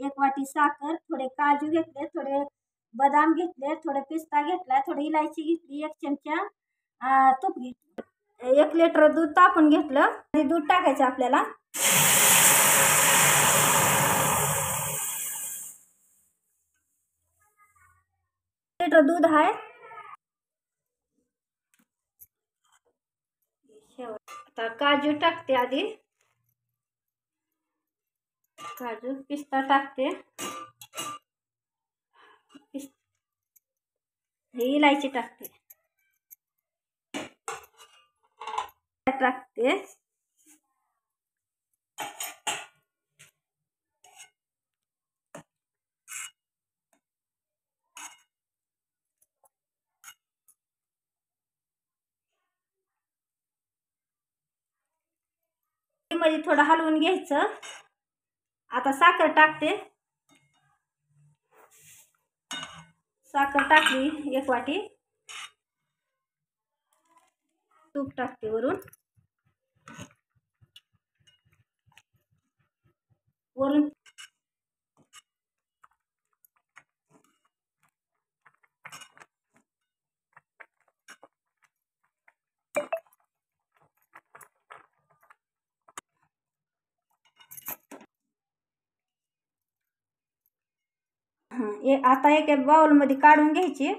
1 वाटी साखर, थोडे काजू घेतले, थोडे बदाम घेतले, थोडे पिस्ता घेतला, थोडी इलायची घेतली, 1 चमचा तूप घेतलं, 1 लिटर दूध तापून घेतलं आणि दूध टाकायचं आपल्याला. लिटर दूध आहे. आता काजू टाकते आधी, काजू पिस्ता टाकते, ही इलायची टाकते, मध्ये थोडं हलवून घ्यायचं. आता साखर टाकते, साखर टाकली 1 वाटी, तूप टाकते वरून, आता एक बाउल मध्ये काढून घ्यायची.